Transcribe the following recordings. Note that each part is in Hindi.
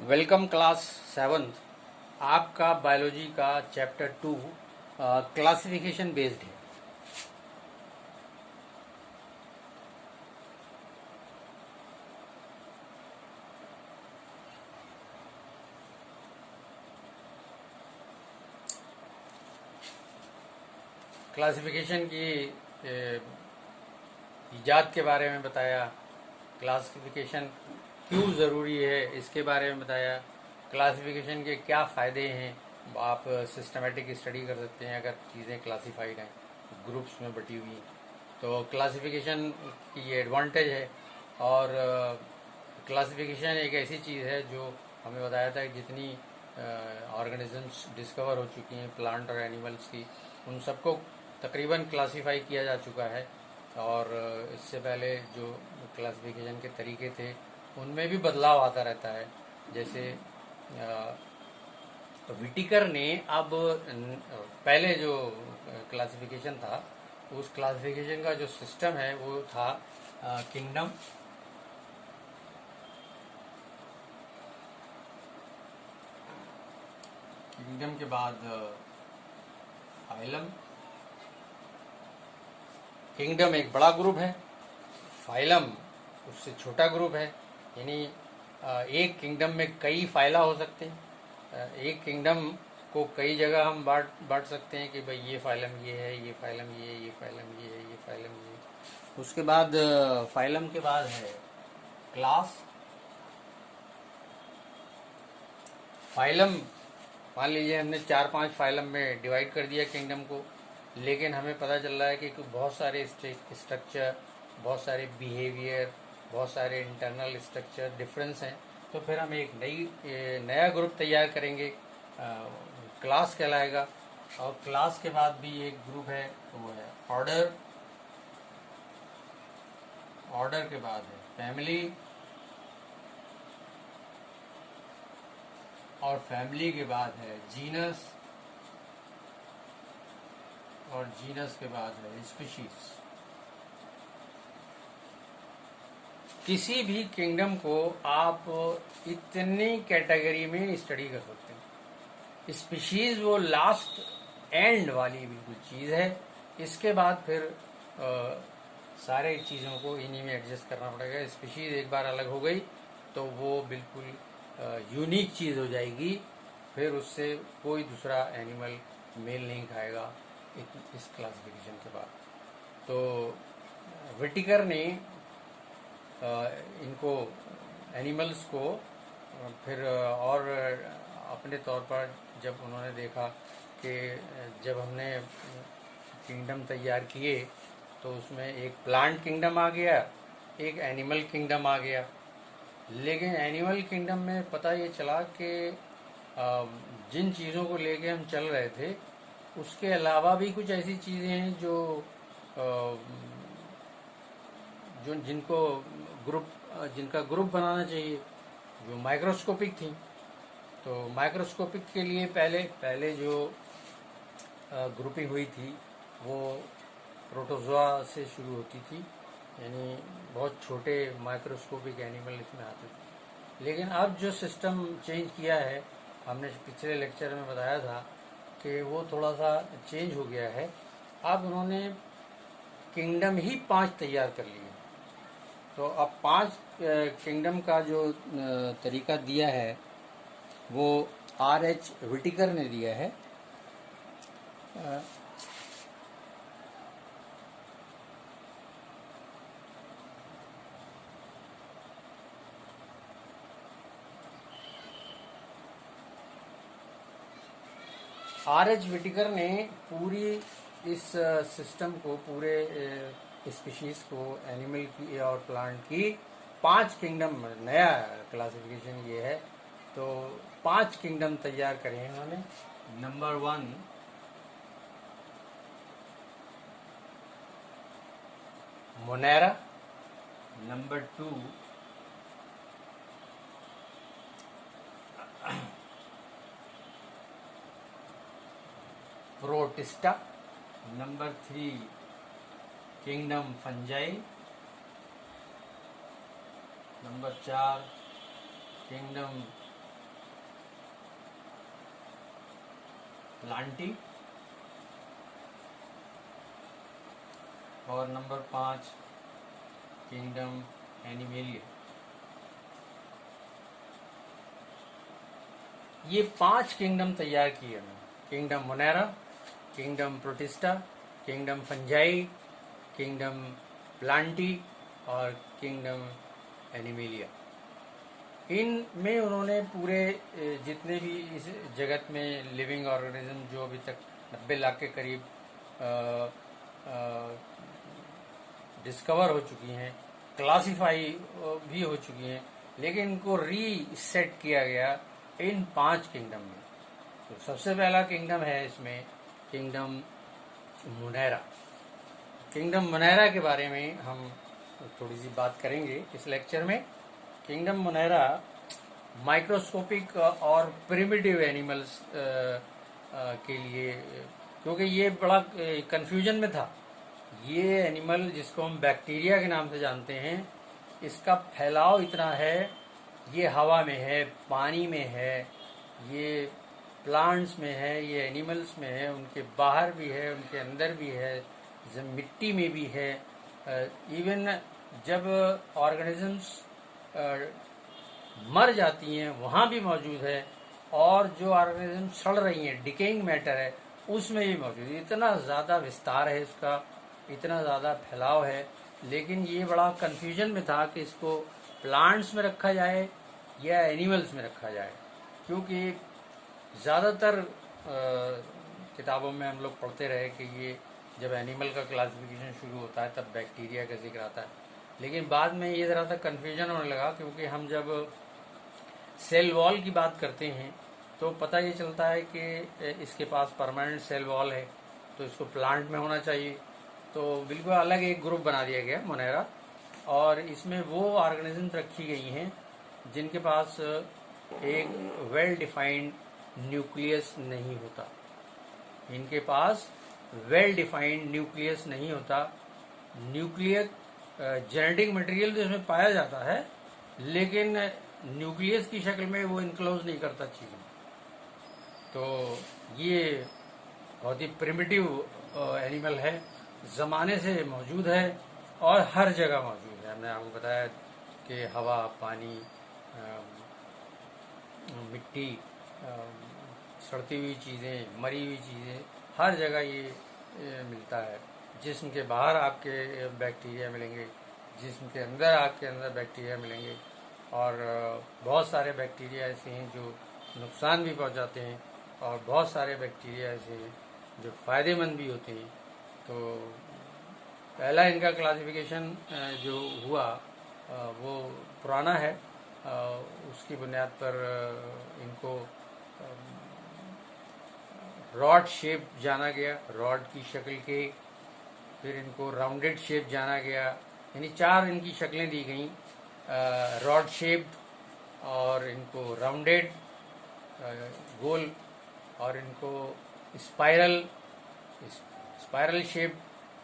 Welcome class seventh. आपका बायोलॉजी का चैप्टर 2 क्लासिफिकेशन बेस्ड है। क्लासिफिकेशन की इजाद के बारे में बताया, क्लासिफिकेशन क्यों ज़रूरी है इसके बारे में बताया, क्लासिफिकेशन के क्या फ़ायदे हैं। आप सिस्टमेटिक स्टडी कर सकते हैं अगर चीज़ें क्लासिफाइड हैं, ग्रुप्स में बटी हुई। तो क्लासिफिकेशन की ये एडवांटेज है। और क्लासिफिकेशन एक ऐसी चीज़ है जो हमें बताया था कि जितनी ऑर्गेनिजम्स डिस्कवर हो चुकी हैं प्लांट और एनिमल्स की, उन सबको तकरीबन क्लासिफाई किया जा चुका है। और इससे पहले जो क्लासिफिकेशन के तरीके थे उनमें भी बदलाव आता रहता है। जैसे विटिकर ने अब पहले जो क्लासिफिकेशन था, उस क्लासिफिकेशन का जो सिस्टम है वो था किंगडम, किंगडम के बाद फाइलम। किंगडम एक बड़ा ग्रुप है, फाइलम उससे छोटा ग्रुप है। यानी एक किंगडम में कई फाइला हो सकते हैं। एक किंगडम को कई जगह हम बांट बांट सकते हैं कि भाई ये फाइलम ये है, ये फाइलम ये है, ये फाइलम ये है, ये फाइलम ये है। उसके बाद फाइलम के बाद है क्लास। फाइलम, मान लीजिए हमने 4-5 फाइलम में डिवाइड कर दिया किंगडम को, लेकिन हमें पता चल रहा है कि बहुत सारे स्ट्रक्चर, बहुत सारे बिहेवियर, बहुत सारे इंटरनल स्ट्रक्चर डिफरेंस हैं। तो फिर हम एक नया ग्रुप तैयार करेंगे, क्लास कहलाएगा। और क्लास के बाद भी एक ग्रुप है, तो वो है ऑर्डर। ऑर्डर के बाद है फैमिली, और फैमिली के बाद है जीनस, और जीनस के बाद है स्पीशीज। किसी भी किंगडम को आप इतनी कैटेगरी में स्टडी कर सकते हैं। स्पीशीज वो लास्ट एंड वाली बिल्कुल चीज़ है। इसके बाद फिर सारे चीज़ों को इन्हीं में एडजस्ट करना पड़ेगा। स्पीशीज एक बार अलग हो गई तो वो बिल्कुल यूनिक चीज़ हो जाएगी, फिर उससे कोई दूसरा एनिमल मेल नहीं खाएगा इस क्लासिफिकेशन के बाद। तो विटिकर ने इनको एनिमल्स को फिर और अपने तौर पर जब उन्होंने देखा कि जब हमने किंगडम तैयार किए तो उसमें एक प्लांट किंगडम आ गया, एक एनिमल किंगडम आ गया। लेकिन एनिमल किंगडम में पता ये चला कि जिन चीज़ों को लेके हम चल रहे थे उसके अलावा भी कुछ ऐसी चीज़ें हैं जो जो जिनको ग्रुप जिनका ग्रुप बनाना चाहिए, जो माइक्रोस्कोपिक थी। तो माइक्रोस्कोपिक के लिए पहले पहले जो ग्रुपिंग हुई थी वो प्रोटोजोआ से शुरू होती थी, यानी बहुत छोटे माइक्रोस्कोपिक एनिमल इसमें आते थे। लेकिन अब जो सिस्टम चेंज किया है, हमने पिछले लेक्चर में बताया था कि वो थोड़ा सा चेंज हो गया है। अब उन्होंने किंगडम ही 5 तैयार कर लिए। तो अब 5 किंगडम का जो तरीका दिया है वो R.H. विटिकर ने दिया है। R.H. विटिकर ने पूरी इस सिस्टम को, पूरे स्पीशीज को, एनिमल की और प्लांट की 5 किंगडम, नया क्लासिफिकेशन ये है। तो 5 किंगडम तैयार करे हैं उन्होंने। Number 1 Monera, number 2 protista, number 3 kingdom fungi, number 4 kingdom Plantae, और नंबर 5 किंगडम एनिमेलिया। ये 5 किंगडम तैयार किए हैं। Kingdom Monera, kingdom protista, kingdom fungi, kingdom Plantae और किंगडम एनिमेलिया। इनमें उन्होंने पूरे जितने भी इस जगत में लिविंग ऑर्गेनिज्म जो अभी तक 90 लाख के करीब डिस्कवर हो चुकी हैं, क्लासिफाई भी हो चुकी हैं, लेकिन इनको रीसेट किया गया इन 5 किंगडम में। तो सबसे पहला किंगडम है इसमें किंगडम मोनेरा। किंगडम मोनेरा के बारे में हम थोड़ी सी बात करेंगे इस लेक्चर में। किंगडम मोनेरा माइक्रोस्कोपिक और प्रिमिटिव एनिमल्स के लिए, क्योंकि ये बड़ा कंफ्यूजन में था। ये एनिमल जिसको हम बैक्टीरिया के नाम से जानते हैं, इसका फैलाव इतना है, ये हवा में है, पानी में है, ये प्लांट्स में है, ये एनिमल्स में है, उनके बाहर भी है, उनके अंदर भी है, मिट्टी में भी है, इवन जब ऑर्गेनिजम्स मर जाती हैं वहाँ भी मौजूद है, और जो ऑर्गेनिज्म सड़ रही हैं, डिकेइंग मैटर है, उसमें भी मौजूद है। इतना ज़्यादा विस्तार है इसका, इतना ज़्यादा फैलाव है। लेकिन ये बड़ा कन्फ्यूजन में था कि इसको प्लांट्स में रखा जाए या एनिमल्स में रखा जाए, क्योंकि ज़्यादातर किताबों में हम लोग पढ़ते रहे कि ये जब एनिमल का क्लासिफिकेशन शुरू होता है तब बैक्टीरिया का जिक्र आता है। लेकिन बाद में ये ज़रा सा कन्फ्यूजन होने लगा, क्योंकि हम जब सेल वॉल की बात करते हैं तो पता ये चलता है कि इसके पास परमानेंट सेल वॉल है, तो इसको प्लांट में होना चाहिए। तो बिल्कुल अलग एक ग्रुप बना दिया गया मोनेरा, और इसमें वो ऑर्गेनिज्म रखी गई हैं जिनके पास एक वेल डिफाइंड न्यूक्लियस नहीं होता। इनके पास वेल डिफाइंड न्यूक्लियस नहीं होता। न्यूक्लियर जेनेटिक मटेरियल तो इसमें पाया जाता है, लेकिन न्यूक्लियस की शक्ल में वो इनक्लोज नहीं करता चीज़ों। तो ये बहुत ही प्रिमिटिव एनिमल है, ज़माने से मौजूद है और हर जगह मौजूद है। हमने आपको बताया कि हवा, पानी, मिट्टी, सड़ती हुई चीज़ें, मरी हुई चीज़ें, हर जगह ये मिलता है। जिस्म के बाहर आपके बैक्टीरिया मिलेंगे, जिस्म के अंदर आपके अंदर बैक्टीरिया मिलेंगे, और बहुत सारे बैक्टीरिया ऐसे हैं जो नुकसान भी पहुंचाते हैं, और बहुत सारे बैक्टीरिया ऐसे हैं जो फ़ायदेमंद भी होते हैं। तो पहला इनका क्लासिफिकेशन जो हुआ वो पुराना है। उसकी बुनियाद पर इनको रॉड शेप जाना गया, रॉड की शक्ल के। फिर इनको राउंडेड शेप जाना गया, यानी 4 इनकी शक्लें दी गई, रॉड शेप्ड, और इनको राउंडेड गोल, और इनको स्पाइरल शेप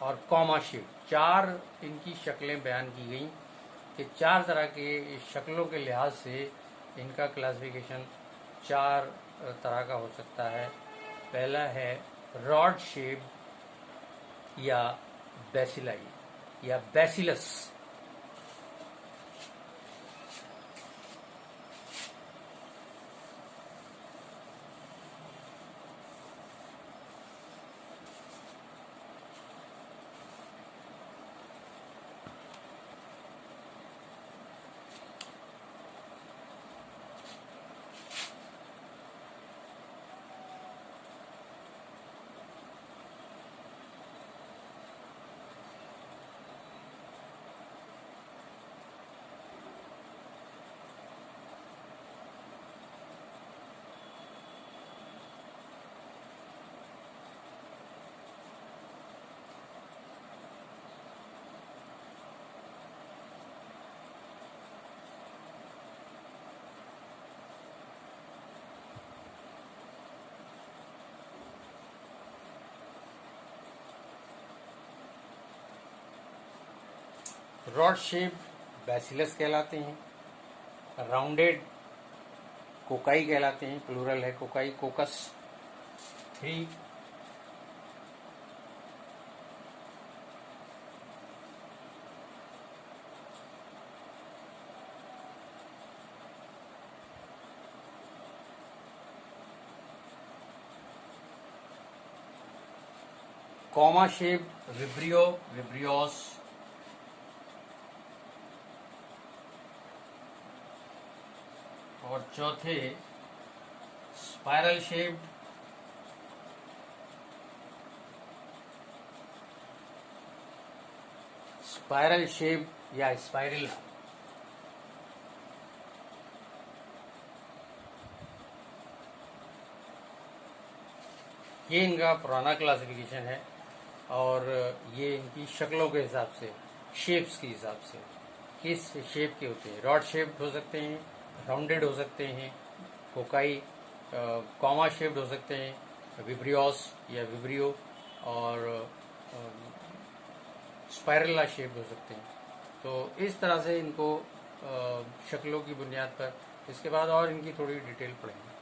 और कॉमा शेप। 4 इनकी शक्लें बयान की गई कि 4 तरह के शक्लों के लिहाज से इनका क्लासिफिकेशन 4 तरह का हो सकता है। पहला है रॉड शेप या बैसिलाई या बैसिलस। रॉड शेप बैसिलस कहलाते हैं, राउंडेड कोकाई कहलाते हैं, प्लूरल है cocci, coccus. 3, comma shape vibrio, vibrios, और चौथे स्पाइरल शेप्ड, स्पाइरल शेप या स्पाइरला। ये इनका पुराना क्लासिफिकेशन है और ये इनकी शक्लों के हिसाब से, शेप्स के हिसाब से, किस शेप के होते हैं। रॉड शेप्ड हो सकते हैं, राउंडेड हो सकते हैं, कोकाई कॉमा शेप्ड हो सकते हैं, विब्रियोस या विब्रियो, और स्पाइरला शेप्ड हो सकते हैं। तो इस तरह से इनको शक्लों की बुनियाद पर, इसके बाद और इनकी थोड़ी डिटेल पढ़ेंगे।